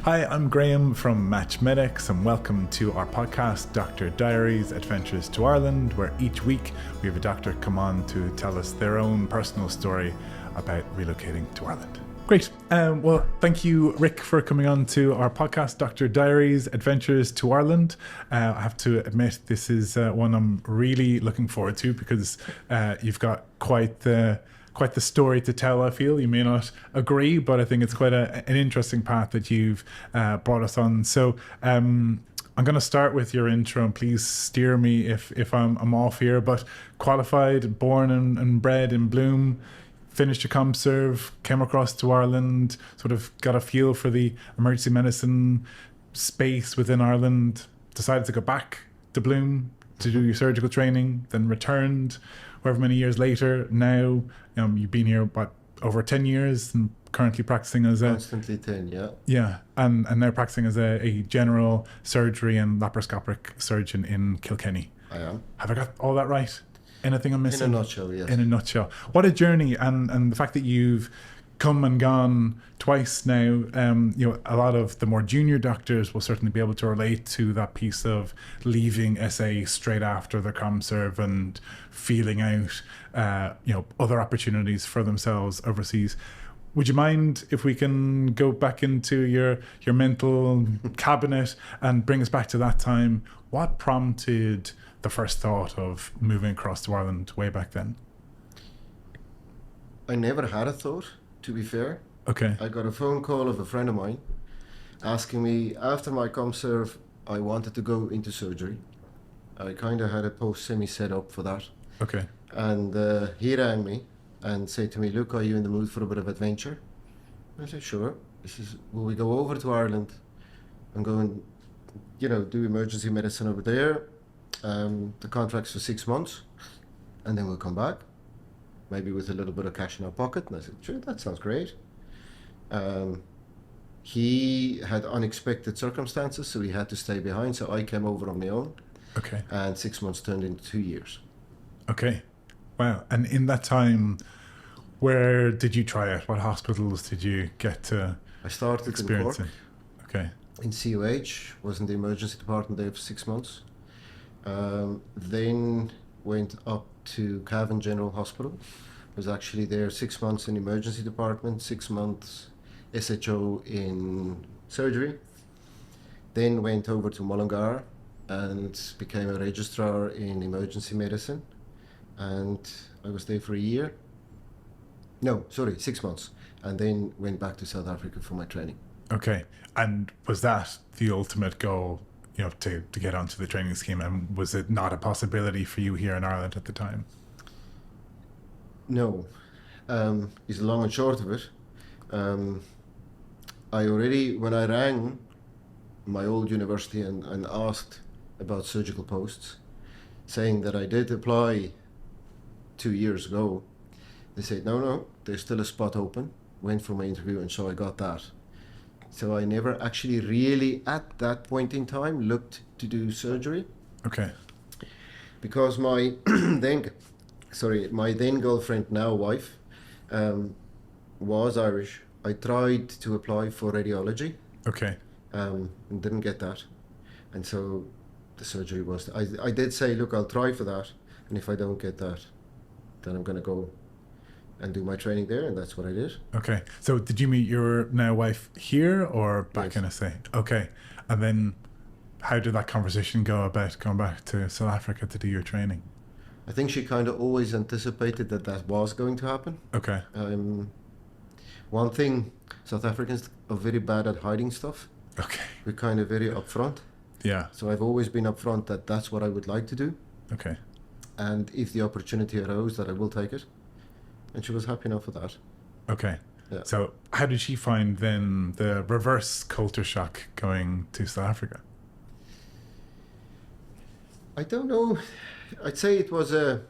Hi, I'm Graham from MatchMedics and welcome to our podcast, Doctor Diaries, Adventures to Ireland, where each week we have a doctor come on to tell us their own personal story about relocating to Ireland. Great. Well, thank you, Rick, for coming on to our podcast, Doctor Diaries, Adventures to Ireland. I have to admit, this is one I'm really looking forward to because you've got quite the story to tell. I feel you may not agree, but I think it's quite an interesting path that you've brought us on. So I'm going to start with your intro, and please steer me if I'm off here. But qualified, born and bred in Bloom, finished your ComServe, came across to Ireland, sort of got a feel for the emergency medicine space within Ireland, decided to go back to Bloom to do your surgical training, then returned however many years later. Now you've been here about over 10 years and currently practicing as constantly 10, and now practicing as a general surgery and laparoscopic surgeon in Kilkenny. I am. Have I got all that right? Anything I'm missing? In a nutshell, yes. In a nutshell. What a journey, and the fact that you've come and gone twice now. A lot of the more junior doctors will certainly be able to relate to that piece of leaving SA straight after their ComServe and feeling out, other opportunities for themselves overseas. Would you mind if we can go back into your mental cabinet and bring us back to that time? What prompted the first thought of moving across to Ireland way back then? I never had a thought, to be fair. Okay. I got a phone call of a friend of mine asking me, after my ComServe, I wanted to go into surgery. I kind of had a post-semi set up for that. Okay. And he rang me and said to me, look, are you in the mood for a bit of adventure? I said, sure. Will we go over to Ireland and go and, do emergency medicine over there? The contract's for 6 months, and then we'll come back, maybe with a little bit of cash in our pocket. And I said, sure, that sounds great. He had unexpected circumstances, so he had to stay behind, so I came over on my own. Okay. And 6 months turned into 2 years. Okay. Wow. And in that time, where did you try it? What hospitals did you get to I started experience in Cork. Okay. In COH, was in the emergency department there for 6 months. Then went up to Cavan General Hospital. Was actually there 6 months in emergency department, 6 months SHO in surgery. Then went over to Mullingar and became a registrar in emergency medicine. And I was there for 6 months. And then went back to South Africa for my training. Okay. And was that the ultimate goal, to get onto the training scheme? And was it not a possibility for you here in Ireland at the time? No. Is the long and short of it. When I rang my old university and asked about surgical posts, saying that I did apply 2 years ago, they said, no, there's still a spot open. Went for my interview, and so I got that. So I never actually really, at that point in time, looked to do surgery. Okay. Because my then girlfriend, now wife, was Irish. I tried to apply for radiology. Okay. And didn't get that. And so the surgery was, I did say, look, I'll try for that. And if I don't get that, then I'm going to go and do my training there, and that's what I did. Okay. So did you meet your now wife here or back in SA? Okay. And then how did that conversation go about going back to South Africa to do your training? I think she kind of always anticipated that was going to happen. Okay. One thing, South Africans are very bad at hiding stuff. Okay. We're kind of very upfront. Yeah. So I've always been upfront that that's what I would like to do. Okay. And if the opportunity arose, that I will take it. And she was happy enough with that. Okay. Yeah. So how did she find then the reverse culture shock going to South Africa? I don't know. I'd say it was a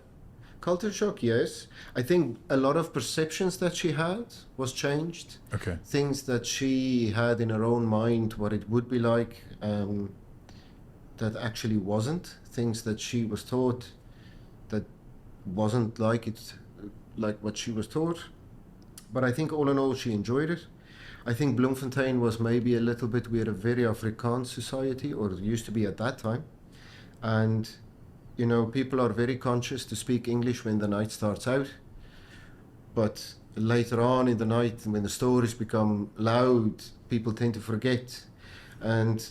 culture shock, yes. I think a lot of perceptions that she had was changed. Okay. Things that she had in her own mind, what it would be like, that actually wasn't. Things that she was taught that wasn't like what she was taught. But I think all in all, she enjoyed it. I think Bloemfontein was maybe a little bit, we're a very Afrikaans society, or it used to be at that time. And, you know, people are very conscious to speak English when the night starts out. But later on in the night, when the stories become loud, people tend to forget. And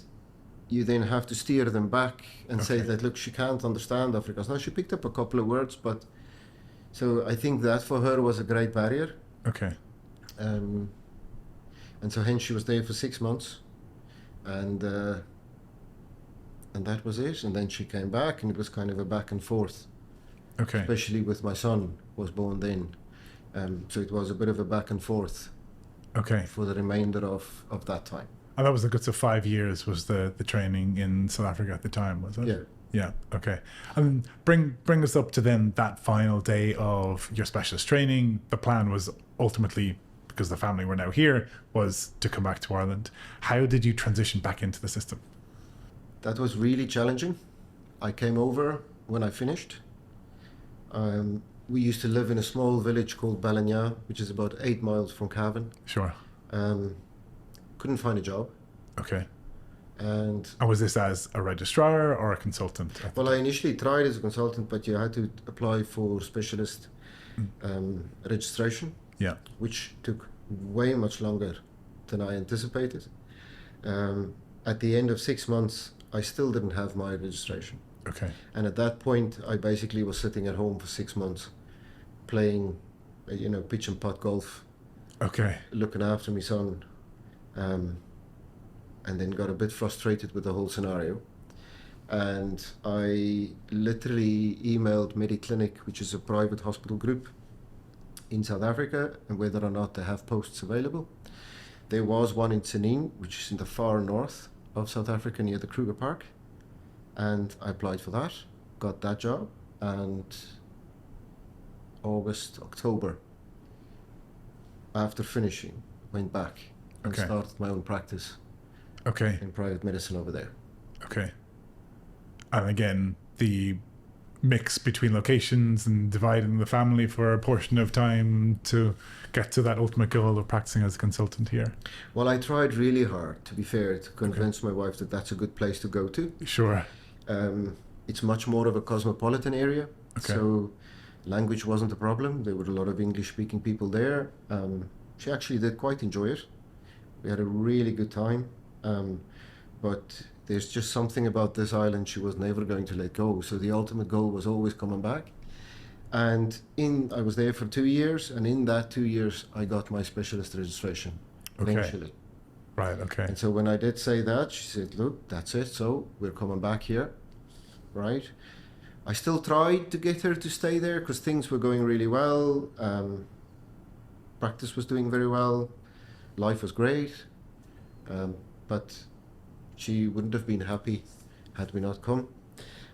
you then have to steer them back and say that, look, she can't understand Afrikaans. Now, she picked up a couple of words, but so I think that for her was a great barrier. Okay. And so hence she was there for 6 months, and that was it. And then she came back, and it was kind of a back and forth. Okay. Especially with my son was born then, so it was a bit of a back and forth. Okay. For the remainder of that time. And that was the guts of 5 years was the training in South Africa at the time, was it? Yeah. Yeah. Okay. And bring us up to then that final day of your specialist training. The plan was ultimately, because the family were now here, was to come back to Ireland. How did you transition back into the system? That was really challenging. I came over when I finished. We used to live in a small village called Balagna, which is about 8 miles from Cavan. Sure. Couldn't find a job. Okay. And was this as a registrar or a consultant? Well, I initially tried as a consultant, but you had to apply for specialist registration. Yeah. Which took way much longer than I anticipated. At the end of 6 months, I still didn't have my registration. Okay. And at that point, I basically was sitting at home for 6 months, playing, pitch and putt golf. Okay. Looking after my son, and then got a bit frustrated with the whole scenario. And I literally emailed Mediclinic, which is a private hospital group in South Africa, and whether or not they have posts available. There was one in Tsenin, which is in the far north of South Africa near the Kruger Park. And I applied for that, got that job, and October, after finishing, went back and started my own practice in private medicine over there. Okay. And again, the mix between locations and dividing the family for a portion of time to get to that ultimate goal of practicing as a consultant here. Well, I tried really hard, to be fair, to convince my wife that that's a good place to go to. Sure. It's much more of a cosmopolitan area, so language wasn't a problem. There were a lot of English-speaking people there. She actually did quite enjoy it. We had a really good time, but there's just something about this island she was never going to let go. So the ultimate goal was always coming back. And I was there for 2 years, and in that 2 years, I got my specialist registration eventually. Right, okay. And so when I did say that, she said, look, that's it, so we're coming back here, right? I still tried to get her to stay there because things were going really well. Practice was doing very well. Life was great. But she wouldn't have been happy had we not come.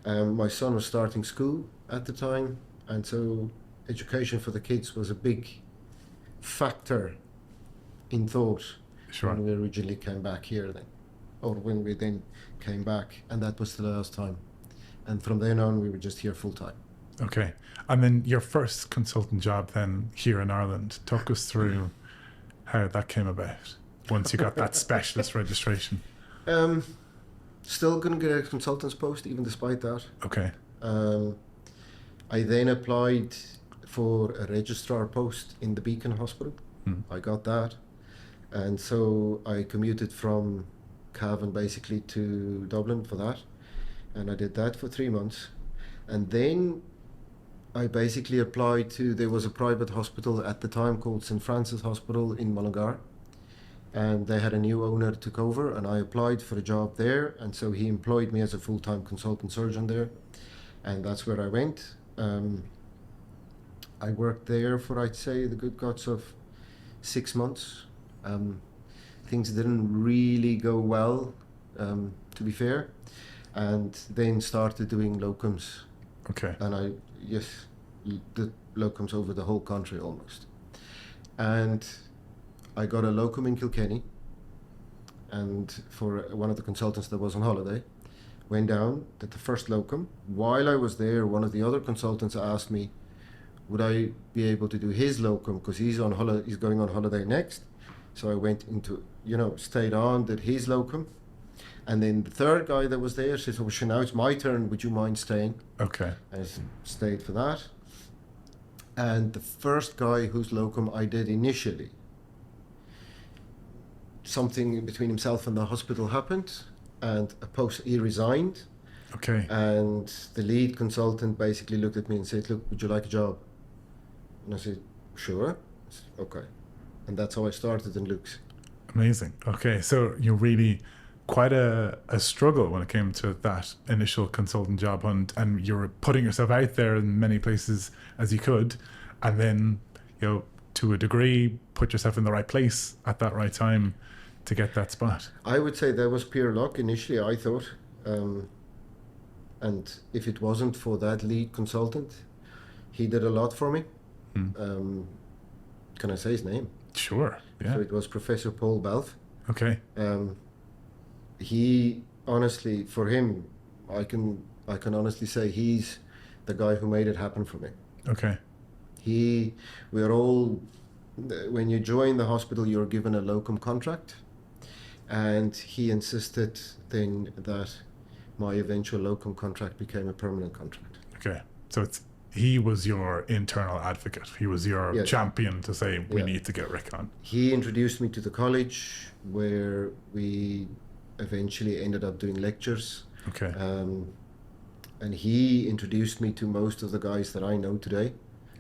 My son was starting school at the time, and so education for the kids was a big factor in thought. Sure. When we originally came back here then, or when we then came back, and that was the last time. And from then on, we were just here full time. Okay. And then your first consultant job then here in Ireland, talk us through how that came about once you got that specialist registration. Still couldn't get a consultant's post even despite that. Okay. I then applied for a registrar post in the Beacon Hospital. I got that. And so I commuted from Cavan basically to Dublin for that. And I did that for 3 months. And then I basically applied there was a private hospital at the time called St. Francis Hospital in Mullingar. And they had a new owner took over, and I applied for a job there. And so he employed me as a full-time consultant surgeon there. And that's where I went. I worked there for, I'd say, the good guts of 6 months. Things didn't really go well, to be fair, and then started doing locums. Okay. And I did locums over the whole country almost. And I got a locum in Kilkenny, and for one of the consultants that was on holiday, went down, did the first locum. While I was there, one of the other consultants asked me, would I be able to do his locum, because he's going on holiday next. So I went into, stayed on, did his locum. And then the third guy that was there said, "Oh, now it's my turn. Would you mind staying?" Okay. I stayed for that. And the first guy whose locum I did initially, something between himself and the hospital happened, and he resigned. Okay. And the lead consultant basically looked at me and said, "Look, would you like a job?" And I said, "Sure." I said, "Okay." And that's how I started in Luke's. Amazing. Okay, so you're really quite a struggle when it came to that initial consultant job hunt, and you were putting yourself out there in many places as you could, and then, to a degree, put yourself in the right place at that right time to get that spot. I would say that was pure luck initially, I thought. And if it wasn't for that lead consultant, he did a lot for me. Can I say his name? Sure. Yeah. So it was Professor Paul Balfe. Okay. He honestly, for him, I can honestly say he's the guy who made it happen for me. Okay. We're all, when you join the hospital, you're given a locum contract, and he insisted then that my eventual locum contract became a permanent contract. Okay. So he was your internal advocate. He was your champion to say, we need to get Rick on. He introduced me to the college, where we eventually ended up doing lectures. Okay. And he introduced me to most of the guys that I know today.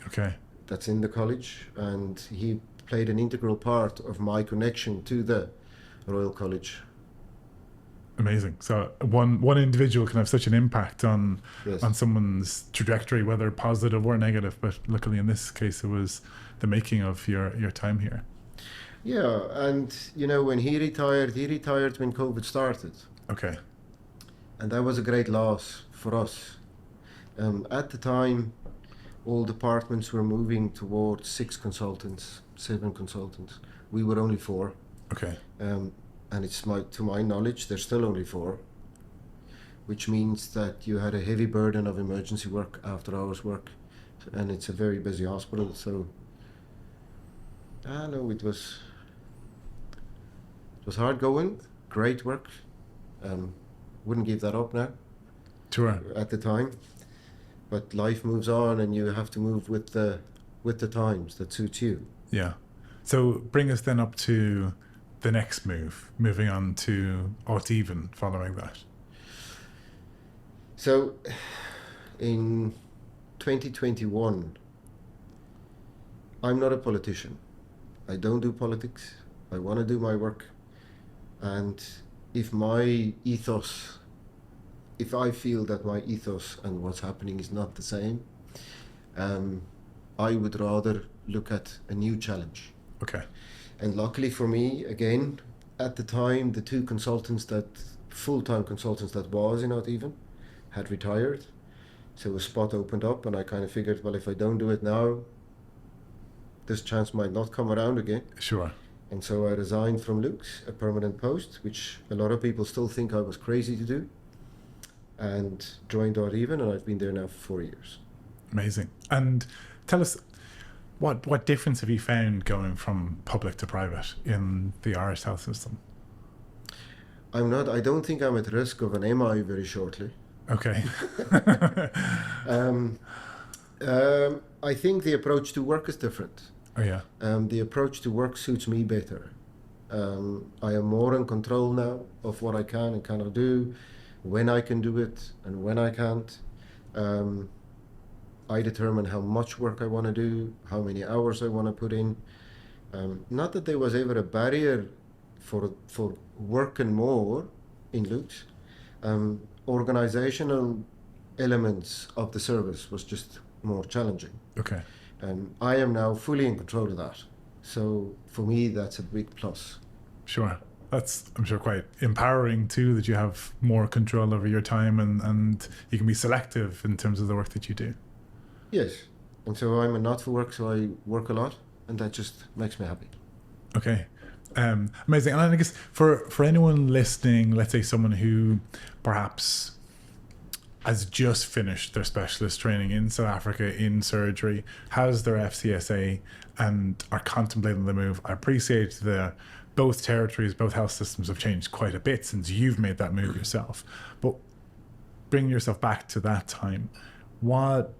Okay. That's in the college, and he played an integral part of my connection to the Royal College. Amazing. So one individual can have such an impact on someone's trajectory, whether positive or negative. But luckily, in this case, it was the making of your time here. Yeah, and when he retired when COVID started. Okay. And that was a great loss for us. At the time, all departments were moving towards 6 consultants, 7 consultants. We were only 4. Okay. And to my knowledge, there's still only 4, which means that you had a heavy burden of emergency work, after hours work, and it's a very busy hospital. So, it was hard going, great work. Wouldn't give that up now. Sure. At the time, but life moves on, and you have to move with the times that suits you. Yeah. So bring us then up to the next moving on to Even following that. So in 2021, I'm not a politician. I don't do politics. I want to do my work. And if I feel that my ethos and what's happening is not the same, I would rather look at a new challenge. Okay. And luckily for me, again, at the time, the 2 full-time consultants that was in Even had retired. So a spot opened up, and I kind of figured, well, if I don't do it now, this chance might not come around again. Sure. And so I resigned from Luke's, a permanent post, which a lot of people still think I was crazy to do, and joined Even, and I've been there now for 4 years. Amazing. And tell us, what difference have you found going from public to private in the Irish health system? I don't think I'm at risk of an MI very shortly. Okay. I think the approach to work is different. Oh yeah. The approach to work suits me better. I am more in control now of what I can and cannot do, when I can do it and when I can't. I determine how much work I want to do, how many hours I want to put in. Not that there was ever a barrier for working more in Luke's. Organizational elements of the service was just more challenging. Okay. I am now fully in control of that. So for me, that's a big plus. Sure. That's, I'm sure, quite empowering too, that you have more control over your time and you can be selective in terms of the work that you do. Yes. And so I'm a not for work, so I work a lot, and that just makes me happy. Okay. Amazing. And I guess for anyone listening, let's say someone who perhaps has just finished their specialist training in South Africa in surgery, has their FCSA, and are contemplating the move. I appreciate both territories, both health systems have changed quite a bit since you've made that move yourself. But bring yourself back to that time. What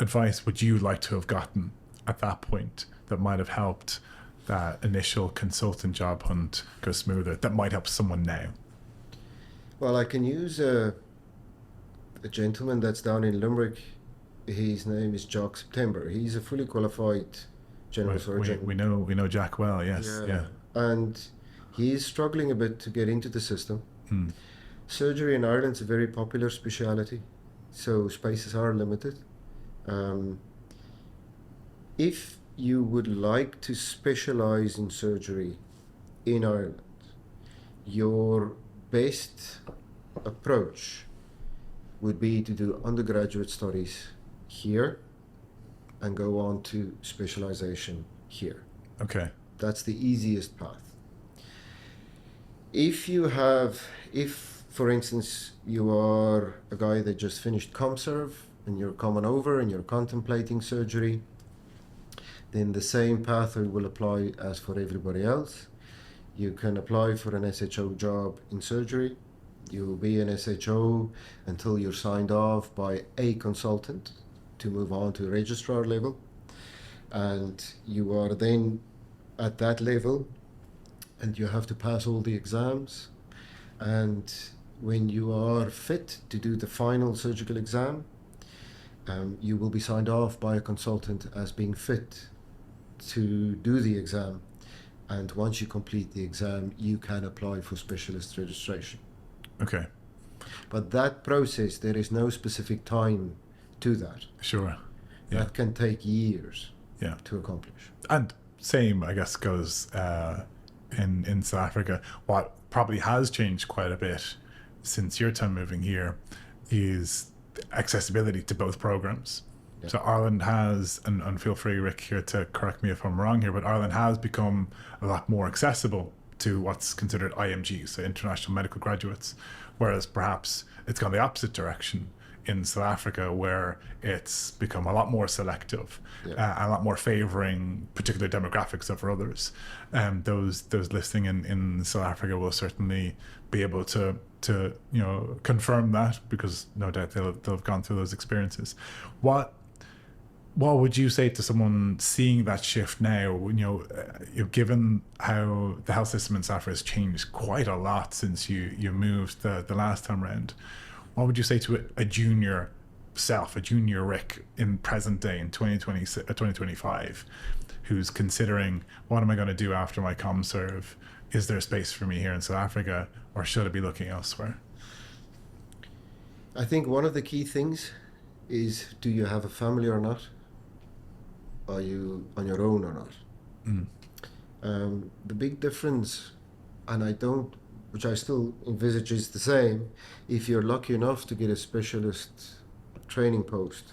advice would you like to have gotten at that point that might have helped that initial consultant job hunt go smoother, that might help someone now? Well, I can use a gentleman that's down in Limerick. His name is Jock September. He's a fully qualified general surgeon. We know Jack well, yes. Yeah. And he is struggling a bit to get into the system. Surgery in Ireland is a very popular speciality, so spaces are limited. If you would like to specialize in surgery in Ireland, your best approach would be to do undergraduate studies here and go on to specialization here. Okay. That's the easiest path. If, for instance, you are a guy that just finished ComServe and you're coming over and you're contemplating surgery, then the same pathway will apply as for everybody else. You can apply for an SHO job in surgery. You will be an SHO until you're signed off by a consultant to move on to registrar level. And you are then at that level and you have to pass all the exams. And when you are fit to do the final surgical exam, you will be signed off by a consultant as being fit to do the exam. And once you complete the exam, you can apply for specialist registration. Okay. But that process, there is no specific time to that. Sure. Yeah. That can take years to accomplish. And same, I guess, goes in South Africa. What probably has changed quite a bit since your time moving here is accessibility to both programs. Yeah. So Ireland has, and feel free, Rick, here to correct me if I'm wrong here, but Ireland has become a lot more accessible to what's considered IMGs, so international medical graduates, whereas perhaps it's gone the opposite direction in South Africa, where it's become a lot more selective, a lot more favouring particular demographics over others. Those listing in South Africa will certainly be able to confirm that, because no doubt they'll have gone through those experiences. What would you say to someone seeing that shift now, given how the health system in South Africa has changed quite a lot since you moved the last time round? What would you say to a junior self, a junior Rick in present day in 2025, who's considering, what am I going to do after my ComServe? Is there space for me here in South Africa, or should I be looking elsewhere? I think one of the key things is, do you have a family or not? Are you on your own or not? The big difference, which I still envisage is the same, if you're lucky enough to get a specialist training post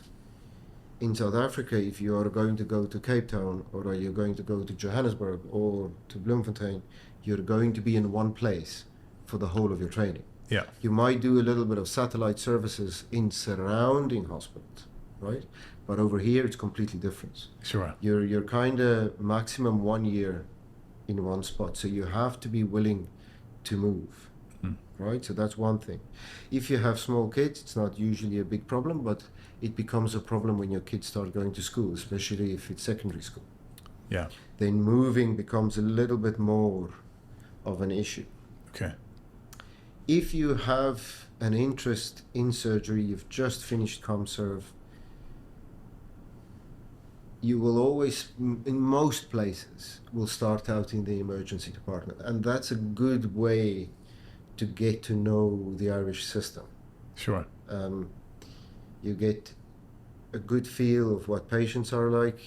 in South Africa, if you are going to go to Cape Town, or are you going to go to Johannesburg or to Bloemfontein, you're going to be in one place for the whole of your training. Yeah. You might do a little bit of satellite services in surrounding hospitals, right? But over here, it's completely different. Sure. You're kind of maximum 1 year in one spot, so you have to be willing to move, right? So that's one thing. If you have small kids, it's not usually a big problem, but it becomes a problem when your kids start going to school, especially if it's secondary school. Yeah. Then moving becomes a little bit more of an issue. Okay. If you have an interest in surgery, you've just finished ComServe, you will always, in most places, will start out in the emergency department. And that's a good way to get to know the Irish system. Sure. You get a good feel of what patients are like.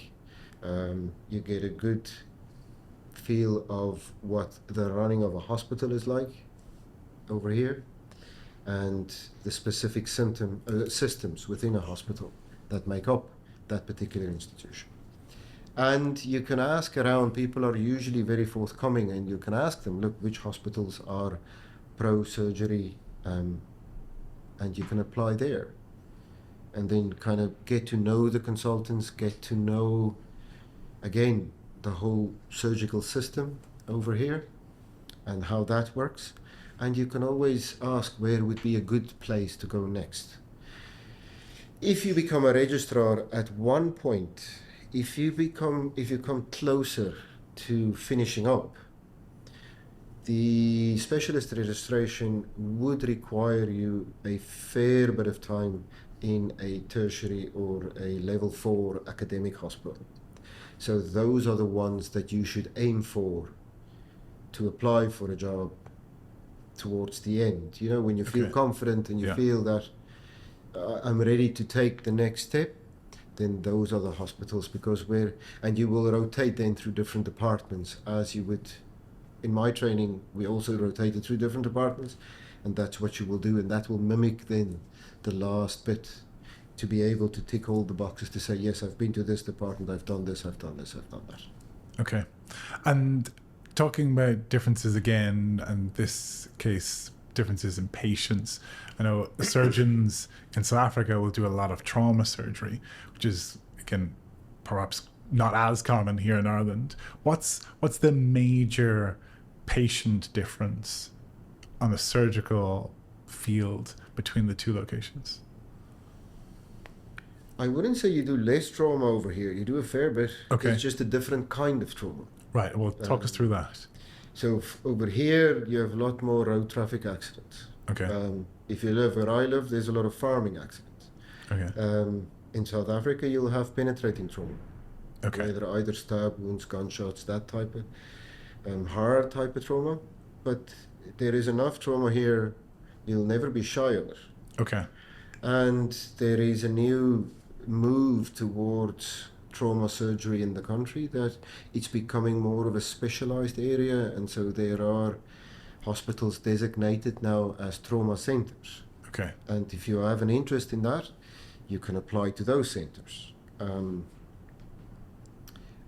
You get a good feel of what the running of a hospital is like over here, and the specific systems within a hospital that make up that particular institution. And you can ask around, people are usually very forthcoming, and you can ask them, look, which hospitals are pro-surgery and you can apply there. And then kind of get to know the consultants, get to know, again, the whole surgical system over here and how that works. And you can always ask where would be a good place to go next. If you become a registrar at one point, if you come closer to finishing up, the specialist registration would require you a fair bit of time in a tertiary or a level 4 academic hospital. So those are the ones that you should aim for to apply for a job towards the end. You know, when you feel confident and you feel that I'm ready to take the next step, then those are the hospitals, and you will rotate then through different departments as you would. In my training, we also rotated through different departments, and that's what you will do, and that will mimic then the last bit, to be able to tick all the boxes to say, yes, I've been to this department, I've done this, I've done this, I've done that. Okay. And talking about differences again, and this case, differences in patients. I know surgeons in South Africa will do a lot of trauma surgery, which is, again, perhaps not as common here in Ireland. What's the major patient difference on the surgical field between the two locations? I wouldn't say you do less trauma over here. You do a fair bit. Okay. It's just a different kind of trauma. Right. Well, talk us through that. So over here, you have a lot more road traffic accidents. Okay. If you live where I live, there's a lot of farming accidents. Okay. In South Africa, you'll have penetrating trauma. Okay. Either stab wounds, gunshots, that type of hard type of trauma. But there is enough trauma here, you'll never be shy of it. Okay. And there is a new move towards trauma surgery in the country, that it's becoming more of a specialized area, and so there are hospitals designated now as trauma centers. Okay. And if you have an interest in that, you can apply to those centers. And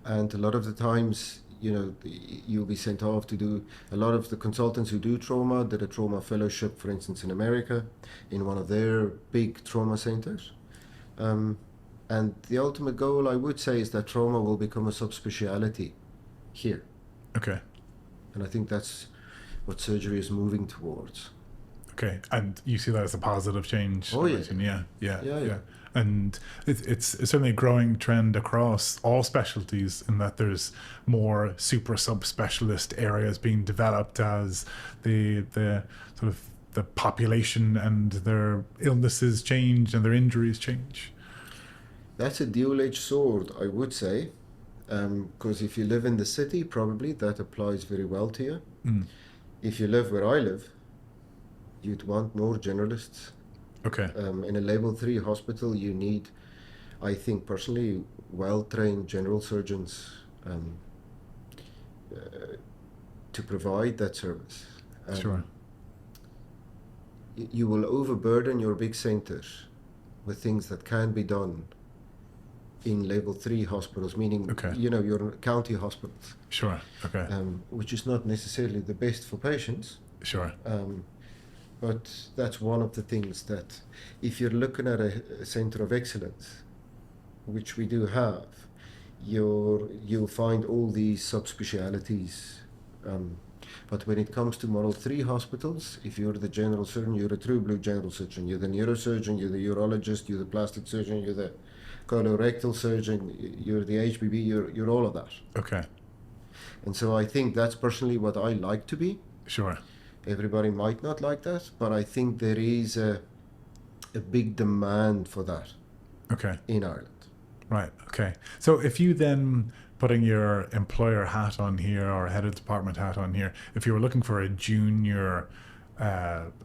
a lot of the times, you know, you'll be sent off to do, a lot of the consultants who do trauma did a trauma fellowship, for instance, in America, in one of their big trauma centers. And the ultimate goal, I would say, is that trauma will become a subspecialty here. Okay. And I think that's what surgery is moving towards. Okay. And you see that as a positive change? Oh, yeah. Yeah. And it's certainly a growing trend across all specialties, in that there's more super subspecialist areas being developed as the sort of the population and their illnesses change and their injuries change. That's a dual-edged sword, I would say, because if you live in the city, probably that applies very well to you. If you live where I live, you'd want more generalists. Okay. In a level 3 hospital, you need, I think personally, well-trained general surgeons to provide that service. Sure. You will overburden your big centers with things that can be done in level 3 hospitals, meaning, you know, your county hospitals. Sure. Okay. Which is not necessarily the best for patients. Sure. But that's one of the things that, if you're looking at a center of excellence, which we do have, you'll find all these subspecialities. But when it comes to Model 3 hospitals, if you're the general surgeon, you're a true blue general surgeon. You're the neurosurgeon, you're the urologist, you're the plastic surgeon, you're the colorectal surgeon, you're the HPB, you're all of that. Okay. And so I think that's personally what I like to be. Sure. Everybody might not like that, but I think there is a big demand for that. Okay. In Ireland. Right. Okay. So if you then, putting your employer hat on here, or head of department hat on here, if you were looking for a junior,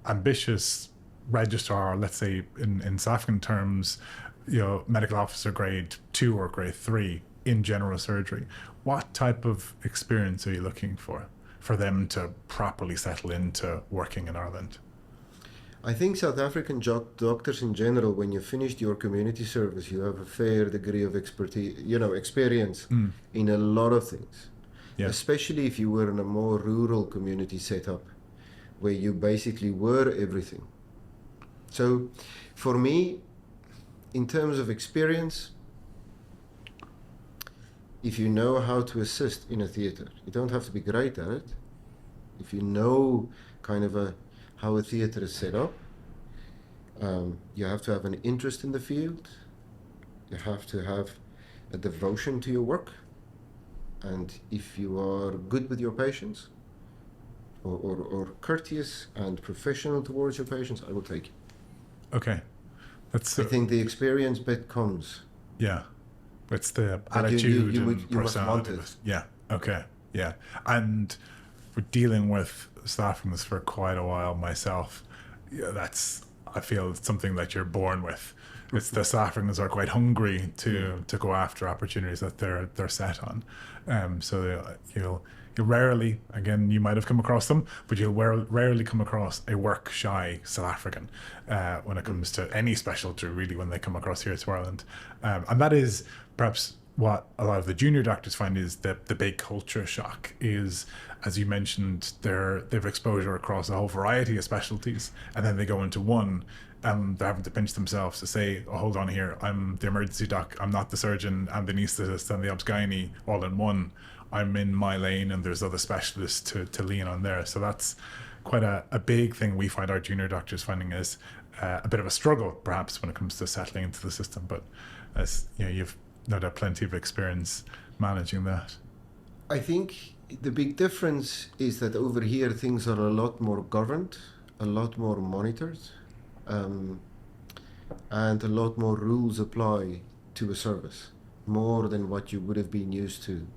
ambitious registrar, let's say in South African terms, you know, medical officer grade 2 or grade 3 in general surgery, what type of experience are you looking for them to properly settle into working in Ireland? I think South African doctors in general, when you finished your community service, you have a fair degree of expertise, you know, experience in a lot of things. Yeah. Especially if you were in a more rural community setup, where you basically were everything. So for me, in terms of experience, if you know how to assist in a theatre, you don't have to be great at it. If you know kind of how a theatre is set up, you have to have an interest in the field. You have to have a devotion to your work. And if you are good with your patients, or courteous and professional towards your patients, I will take you. Okay. I think the experience bit comes. Yeah. It's the attitude you and must want personality. it. Yeah. Okay. Yeah. And we're dealing with staffing this for quite a while myself. Yeah, I feel it's something that you're born with. It's the staffers are quite hungry to go after opportunities that they're set on. So you'll rarely, again, you might have come across them, but you'll rarely come across a work-shy South African when it comes to any specialty, really, when they come across here to Ireland. And that is perhaps what a lot of the junior doctors find is the big culture shock is, as you mentioned, they've exposure across a whole variety of specialties, and then they go into one and they're having to pinch themselves to say, oh, hold on here, I'm the emergency doc, I'm not the surgeon, I'm the anaesthetist and the obs-gynae all in one. I'm in my lane and there's other specialists to lean on there. So that's quite a big thing we find our junior doctors finding is a bit of a struggle perhaps when it comes to settling into the system. But as you know, you've no doubt plenty of experience managing that. I think the big difference is that over here things are a lot more governed, a lot more monitored, and a lot more rules apply to a service, more than what you would have been used to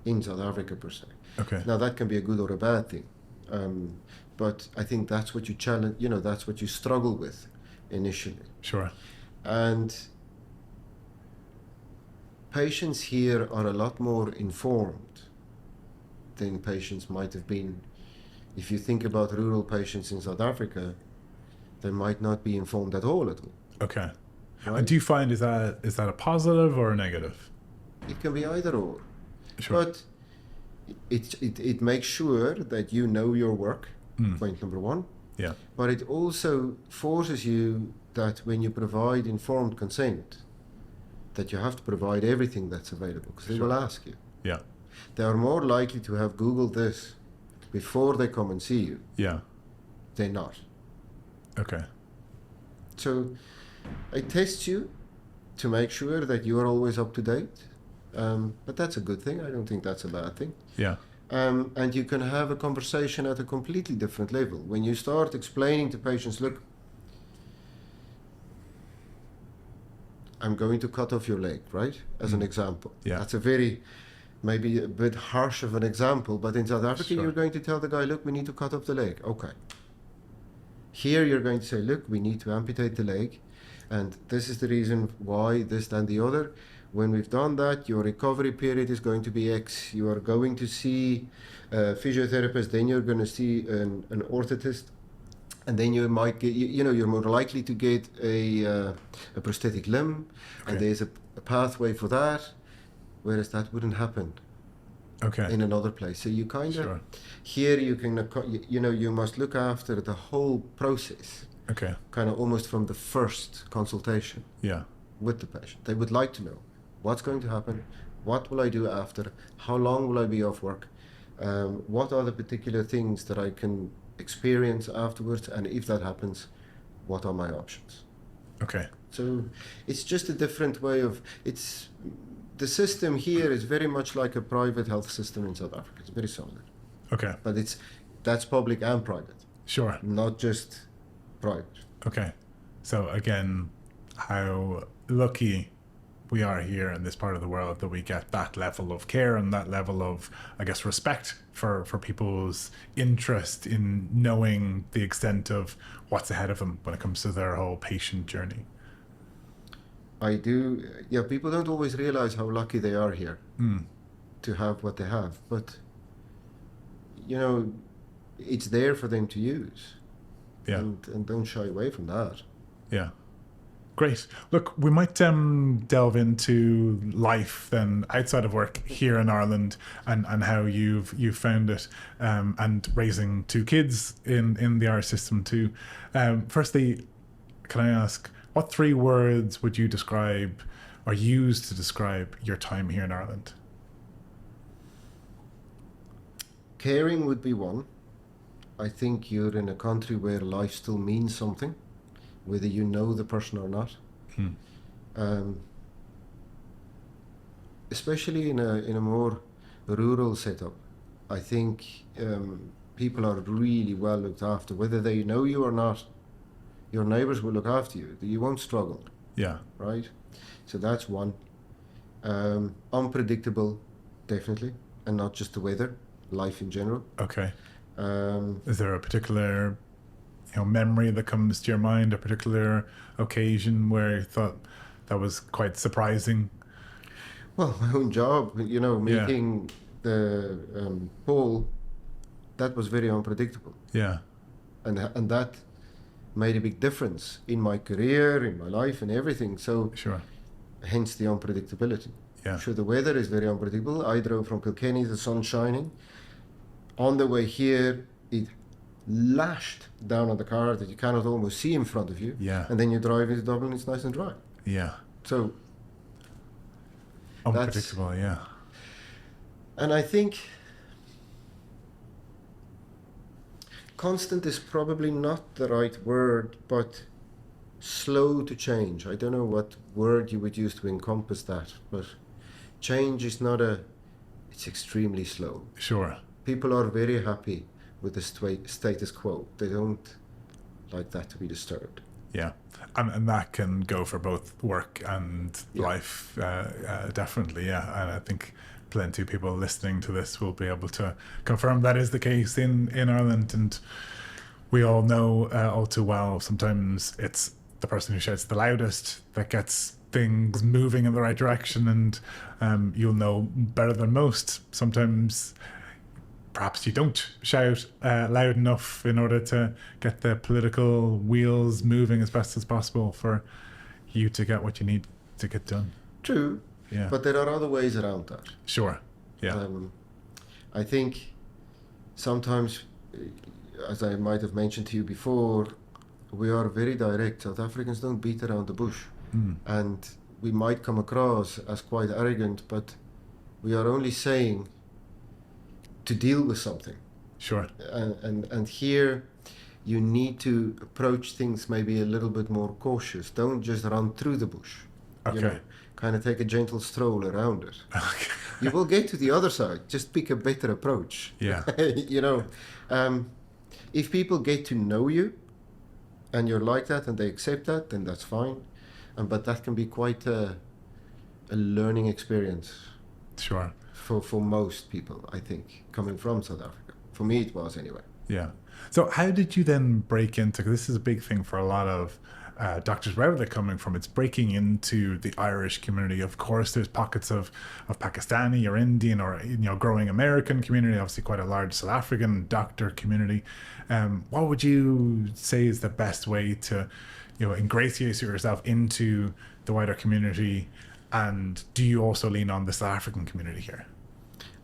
in South Africa per se. Okay. Now that can be a good or a bad thing, but I think that's what you challenge. That's what you struggle with initially. Sure. And patients here are a lot more informed than patients might have been. If you think about rural patients in South Africa, they might not be informed at all. Okay. Right? And do you find is that a positive or a negative? It can be either or. Sure. But it makes sure that you know your work, point number one. Yeah. But it also forces you that when you provide informed consent, that you have to provide everything that's available, because they will ask you. Yeah. They are more likely to have Googled this before they come and see you. Yeah. They're not. Okay. So I test you to make sure that you are always up to date. But that's a good thing. I don't think that's a bad thing. Yeah. And you can have a conversation at a completely different level. When you start explaining to patients, look, I'm going to cut off your leg, right? As an example. Yeah. That's maybe a bit harsh of an example, but in South Africa, Sure. You're going to tell the guy, look, we need to cut off the leg. Okay. Here, you're going to say, look, we need to amputate the leg, and this is the reason why, this, and the other. When we've done that, your recovery period is going to be X. You are going to see a physiotherapist, then you're going to see an orthotist, and then you might get, you're more likely to get a prosthetic limb, and there's a pathway for that, whereas that wouldn't happen in another place. So you kind of, here you can, you must look after the whole process, kind of almost from the first consultation with the patient. They would like to know what's going to happen, what will I do after, how long will I be off work, what are the particular things that I can experience afterwards, and if that happens, what are my options? So it's just a different way of, the system here is very much like a private health system in South Africa. It's very solid. But that's public and private. Sure. Not just private. So again, how lucky we are here in this part of the world that we get that level of care and that level of, I guess, respect for people's interest in knowing the extent of what's ahead of them when it comes to their whole patient journey. I do. Yeah, people don't always realize how lucky they are here to have what they have. But, it's there for them to use. Yeah. And don't shy away from that. Yeah. Great. Look, we might delve into life then outside of work here in Ireland and how you've found it and raising two kids in the Irish system too. Firstly, can I ask, what 3 words would you describe or use to describe your time here in Ireland? Caring would be one. I think you're in a country where life still means something, whether you know the person or not. Especially in a more rural setup, I think people are really well looked after. Whether they know you or not, your neighbours will look after you. You won't struggle. Yeah. Right? So that's one. Unpredictable, definitely, and not just the weather, life in general. Okay. Is there a particular memory that comes to your mind, a particular occasion where you thought that was quite surprising? Well, my own job, meeting the Paul, that was very unpredictable. Yeah. And that made a big difference in my career, in my life, and everything. So, sure. Hence the unpredictability. Yeah. Sure, the weather is very unpredictable. I drove from Kilkenny, the sun shining. On the way here, it lashed down on the car that you cannot almost see in front of you. Yeah. And then you drive into Dublin, it's nice and dry. Yeah. So, unpredictable, yeah. And I think constant is probably not the right word, but slow to change. I don't know what word you would use to encompass that, but change is not it's extremely slow. Sure. People are very happy with the status quo. They don't like that to be disturbed. Yeah. And that can go for both work and life, definitely, yeah. And I think plenty of people listening to this will be able to confirm that is the case in Ireland. And we all know all too well, sometimes it's the person who shouts the loudest that gets things moving in the right direction. And you'll know better than most. Sometimes perhaps you don't shout loud enough in order to get the political wheels moving as best as possible for you to get what you need to get done. True. Yeah. But there are other ways around that. Sure. Yeah. I think sometimes, as I might have mentioned to you before, we are very direct. South Africans don't beat around the bush. And we might come across as quite arrogant, but we are only saying to deal with something. Sure. And here you need to approach things maybe a little bit more cautious. Don't just run through the bush. Okay. Kind of take a gentle stroll around it. Okay. You will get to the other side. Just pick a better approach. Yeah. If people get to know you and you're like that and they accept that, then that's fine. But that can be quite a learning experience. Sure. For most people, I think, coming from South Africa. For me, it was anyway. Yeah. So how did you then break into, because this is a big thing for a lot of doctors, wherever they're coming from, it's breaking into the Irish community. Of course, there's pockets of Pakistani or Indian or growing American community, obviously quite a large South African doctor community. What would you say is the best way to ingratiate yourself into the wider community? And do you also lean on the South African community here?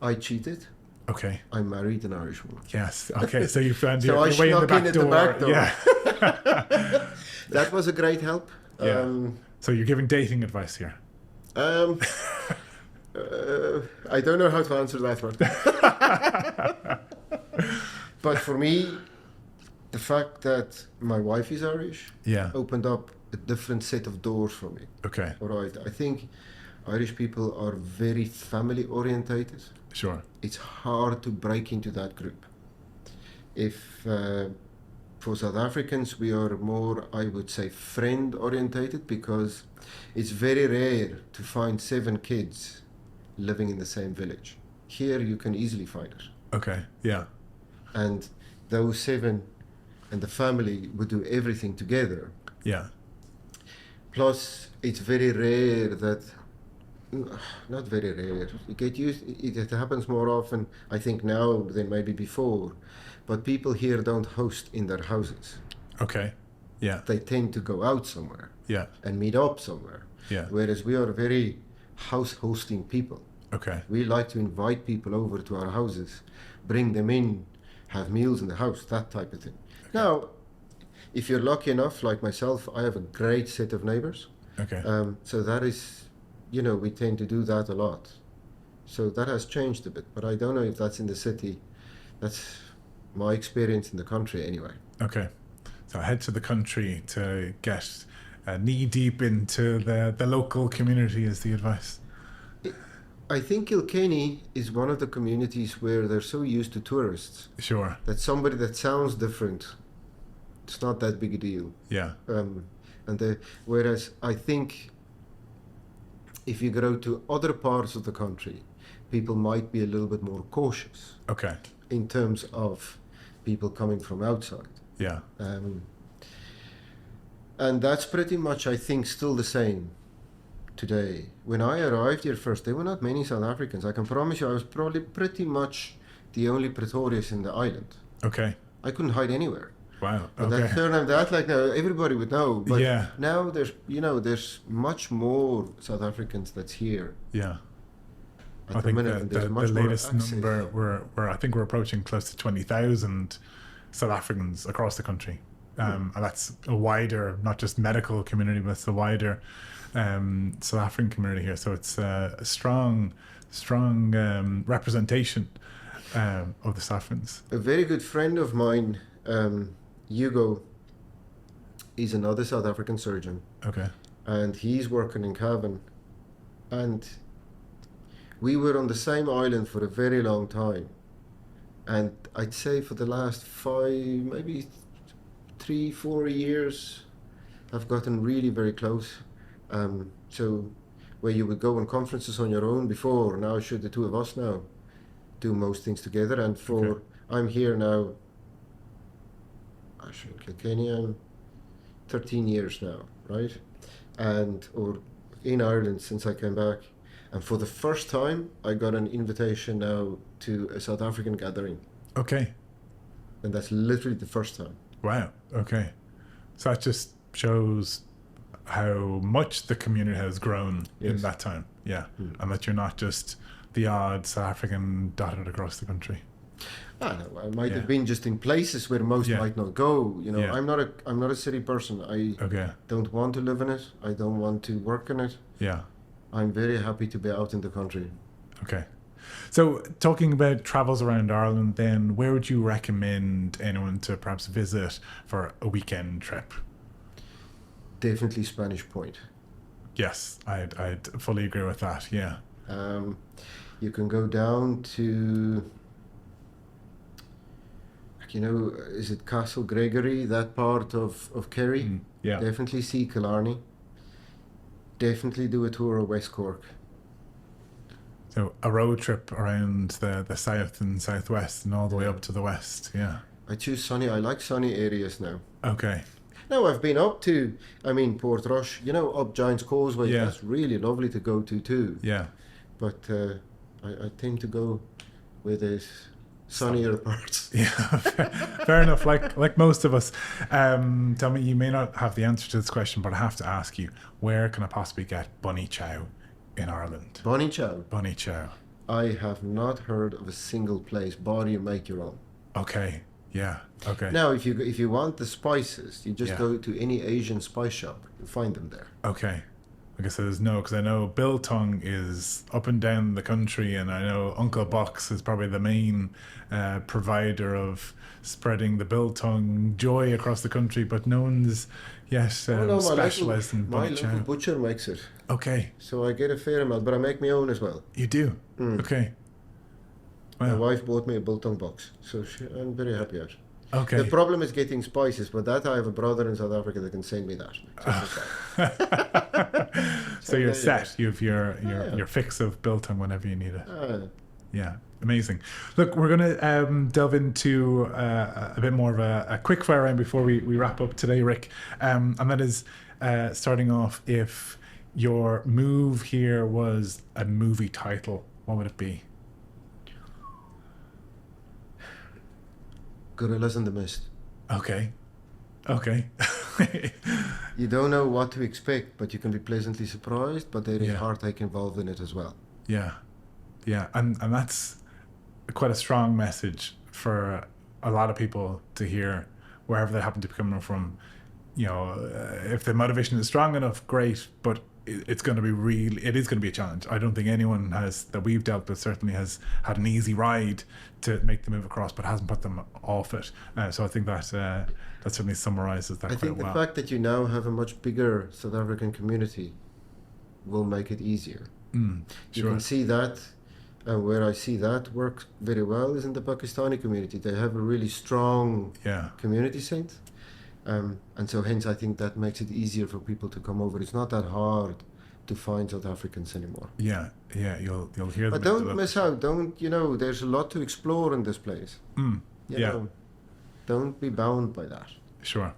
I cheated. Okay. I married an Irish woman. Yes. Okay. So you found so your way in the back door. Yeah. That was a great help. Yeah. So you're giving dating advice here. I don't know how to answer that one. But for me, the fact that my wife is Irish opened up a different set of doors for me. Okay. All right. I think Irish people are very family orientated. Sure. It's hard to break into that group. If for South Africans, we are more, I would say, friend orientated, because it's very rare to find 7 kids living in the same village. Here you can easily find it. Okay. Yeah. And those 7 and the family would do everything together. Yeah. Plus, it's very rare that, not very rare, you get used, it happens more often, I think, now than maybe before, but people here don't host in their houses. Okay. Yeah. They tend to go out somewhere. Yeah. And meet up somewhere. Yeah. Whereas we are very house hosting people. Okay. We like to invite people over to our houses, bring them in, have meals in the house, that type of thing. Okay. Now, if you're lucky enough, like myself, I have a great set of neighbors. Okay. So that is, we tend to do that a lot. So that has changed a bit, but I don't know if that's in the city. That's my experience in the country anyway. Okay. So head to the country to get knee deep into the local community is the advice. I think Kilkenny is one of the communities where they're so used to tourists Sure. that somebody that sounds different, it's not that big a deal. Yeah. Whereas I think if you go to other parts of the country, people might be a little bit more cautious Okay. in terms of people coming from outside. Yeah. And that's pretty much, I think, still the same today. When I arrived here first, there were not many South Africans. I can promise you I was probably pretty much the only Pretorius in the island. Okay. I couldn't hide anywhere. Wow. But Okay. that turned out that like now everybody would know. But Yeah. now there's much more South Africans that's here. Yeah. At I the think minute, and there's the much more latest access. number we're I think we're approaching close to 20,000 South Africans across the country. And that's a wider, not just medical community, but it's a wider South African community here. So it's a strong representation of the South Africans. A very good friend of mine, Hugo, is another South African surgeon, Okay. and he's working in Cavan. And we were on the same island for a very long time. And I'd say for the last 3-4 years, I've gotten really very close. So where you would go on conferences on your own before, now should the two of us now do most things together. And I'm here now, actually in Kilkenny, I'm 13 years now, right? Or in Ireland since I came back. And for the first time, I got an invitation now to a South African gathering. Okay. And that's literally the first time. Wow. Okay. So that just shows how much the community has grown in that time. Yeah. And that you're not just the odd South African dotted across the country. I know. I might have been just in places where most might not go. Yeah. I'm not a city person. I don't want to live in it. I don't want to work in it. Yeah. I'm very happy to be out in the country. Okay. So talking about travels around Ireland, then where would you recommend anyone to perhaps visit for a weekend trip? Definitely Spanish Point. Yes, I'd fully agree with that. Yeah. You can go down to, is it Castle Gregory, that part of Kerry? Yeah. Definitely see Killarney. Definitely do a tour of West Cork. So a road trip around the south and southwest and all the way up to the west. Yeah. I choose sunny. I like sunny areas now. Okay. Now I've been up to, Portrush, up Giant's Causeway. Yeah. That's really lovely to go to too. Yeah. But I tend to go where there's sunnier parts. Yeah, fair enough. Like most of us. Tell me, you may not have the answer to this question, but I have to ask you: where can I possibly get bunny chow in Ireland? Bunny chow. Bunny chow. I have not heard of a single place. Bar you make your own. Okay. Yeah. Okay. Now, if you want the spices, you just go to any Asian spice shop. You find them there. Okay. Like I said, because I know biltong is up and down the country, and I know Uncle Box is probably the main provider of spreading the biltong joy across the country, but no one's yet specialised in bunny chow. My local butcher makes it. Okay. So I get a fair amount, but I make my own as well. You do? Okay. Wow. My wife bought me a biltong box, so I'm very happy out. Okay. The problem is getting spices, but that I have a brother in South Africa that can send me that. So you're set. You have your fix of biltong whenever you need it. Yeah, amazing. Look, we're going to delve into a bit more of a quick fire round before we wrap up today, Rick. And that is starting off, if your move here was a movie title, what would it be? Gorillas in the Mist. Okay. You don't know what to expect, but you can be pleasantly surprised, but there is heartache involved in it as well. Yeah. And that's quite a strong message for a lot of people to hear, wherever they happen to be coming from. You know, if the motivation is strong enough, great, but it is going to be a challenge. I don't think anyone that we've dealt with certainly has had an easy ride to make the move across, but hasn't put them off it. So I think that certainly summarizes that I quite think the well. fact that you now have a much bigger South African community will make it easier. Sure. You can see that, and where I see that work very well is in the Pakistani community. They have a really strong community sense. And so hence I think that makes it easier for people to come over. It's not that hard to find South Africans anymore. Yeah, you'll hear them. But don't miss out. There's a lot to explore in this place. You know, don't be bound by that. Sure.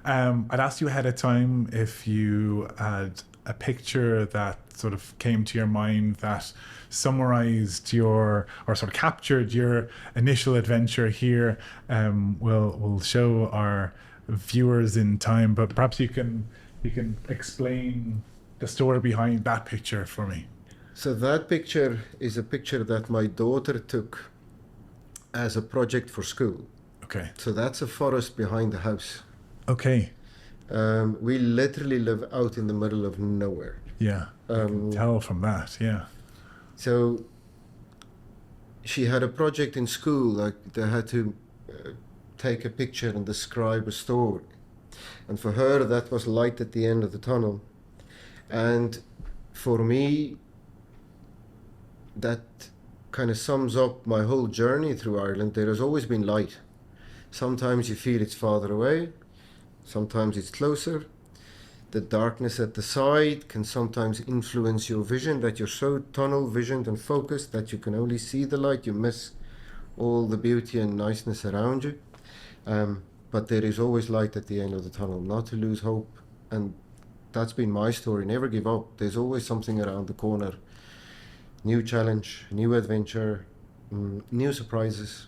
I'd asked you ahead of time if you had a picture that sort of came to your mind that summarized or sort of captured your initial adventure here. We'll show our viewers in time, but perhaps you can explain the story behind that picture for me. So that picture is a picture that my daughter took as a project for school. Okay. So that's a forest behind the house. Okay. We literally live out in the middle of nowhere. Yeah. I can tell from that. Yeah. So she had a project in school, like they had to take a picture and describe a story. And for her, that was light at the end of the tunnel. And for me, that kind of sums up my whole journey through Ireland. There has always been light. Sometimes you feel it's farther away, sometimes it's closer. The darkness at the side can sometimes influence your vision, that you're so tunnel visioned and focused that you can only see the light. You miss all the beauty and niceness around you. But there is always light at the end of the tunnel, not to lose hope. And that's been my story. Never give up. There's always something around the corner. New challenge, new adventure, new surprises.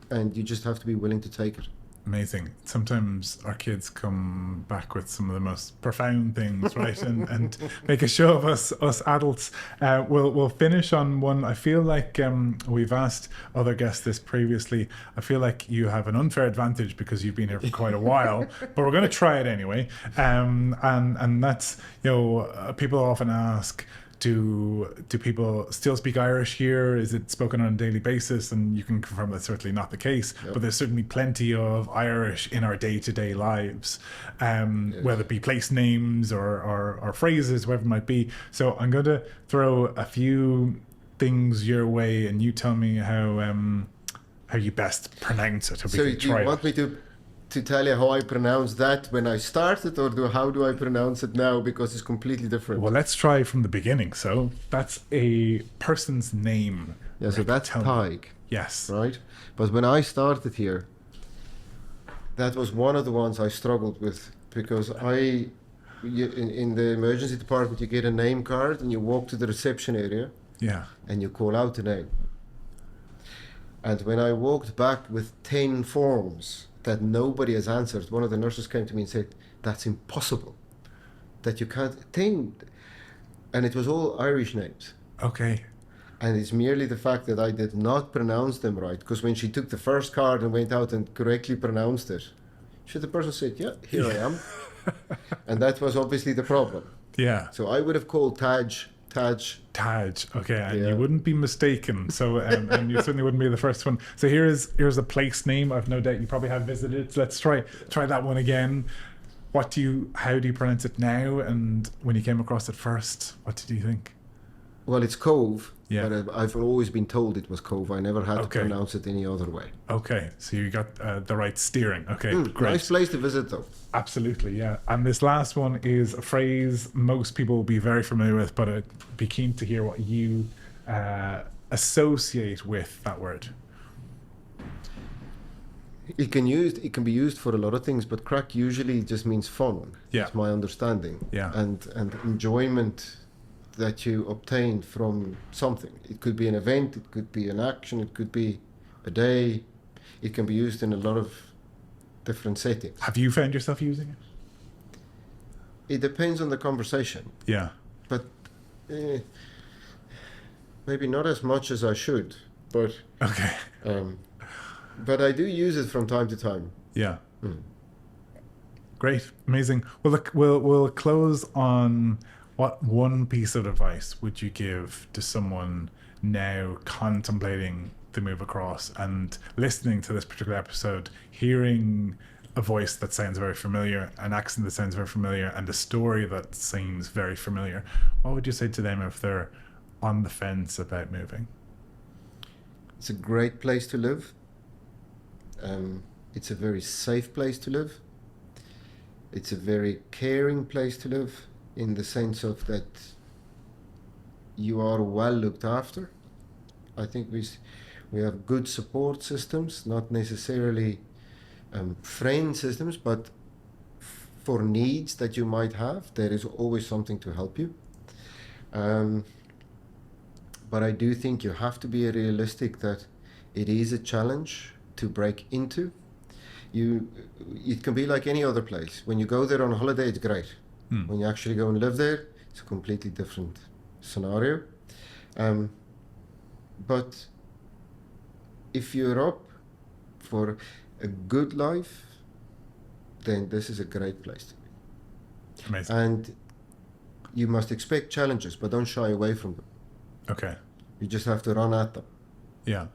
And you just have to be willing to take it. Amazing. Sometimes our kids come back with some of the most profound things, right? and make a show of us adults. We'll finish on one. I feel like we've asked other guests this previously. I feel like you have an unfair advantage because you've been here for quite a while, but we're going to try it anyway. And that's, people often ask, do people still speak Irish here? Is it spoken on a daily basis? And you can confirm that's certainly not the case. Yep. But there's certainly plenty of Irish in our day-to-day lives, whether it be place names or phrases, whatever it might be. So I'm going to throw a few things your way, and you tell me how you best pronounce it. So do you want me to tell you how I pronounced that when I started, or how do I pronounce it now, because it's completely different? Well, let's try from the beginning. So that's a person's name. Yeah, so that's Tig. Yes. Right? But when I started here, that was one of the ones I struggled with, because in the emergency department, you get a name card and you walk to the reception area. Yeah. And you call out the name. And when I walked back with 10 forms that nobody has answered, one of the nurses came to me and said, "That's impossible, that you can't think." And it was all Irish names. Okay. And it's merely the fact that I did not pronounce them right, because when she took the first card and went out and correctly pronounced it, the person said, "Yeah, here I am." And that was obviously the problem. Yeah. So I would have called Taj. Okay, and you wouldn't be mistaken. So, and you certainly wouldn't be the first one. So here's a place name. I've no doubt you probably have visited. So let's try that one again. How do you pronounce it now? And when you came across it first, what did you think? Well, it's Cove. Yeah. But I've always been told it was Cove. I never had to pronounce it any other way. Okay, so you got the right steering. Okay, great. Nice place to visit, though. Absolutely, yeah. And this last one is a phrase most people will be very familiar with, but I'd be keen to hear what you associate with that word. It can be used for a lot of things, but crack usually just means fun. Yeah. That's my understanding. Yeah. And enjoyment that you obtain from something. It could be an event, it could be an action, it could be a day. It can be used in a lot of different settings. Have you found yourself using it? It depends on the conversation. Yeah. But maybe not as much as I should. But okay. But I do use it from time to time. Yeah. Great. Amazing. Well, look, we'll close on what one piece of advice would you give to someone now contemplating the move across and listening to this particular episode, hearing a voice that sounds very familiar, an accent that sounds very familiar, and a story that seems very familiar. What would you say to them if they're on the fence about moving? It's a great place to live. It's a very safe place to live. It's a very caring place to live, in the sense of that you are well looked after. I think we have good support systems, not necessarily friend systems, but for needs that you might have, there is always something to help you. But I do think you have to be realistic that it is a challenge to break into. It can be like any other place. When you go there on holiday, it's great. When you actually go and live there, it's a completely different scenario. But if you're up for a good life, then this is a great place to be. Amazing. And you must expect challenges, but don't shy away from them. Okay. You just have to run at them. Yeah.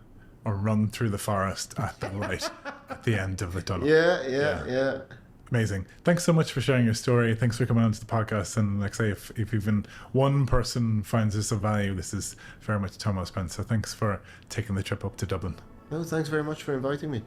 Or run through the forest at the light at the end of the tunnel. Yeah. Amazing. Thanks so much for sharing your story. Thanks for coming on to the podcast. And like I say, if even one person finds this of value, this is very much time well spent. So thanks for taking the trip up to Dublin. No, thanks very much for inviting me.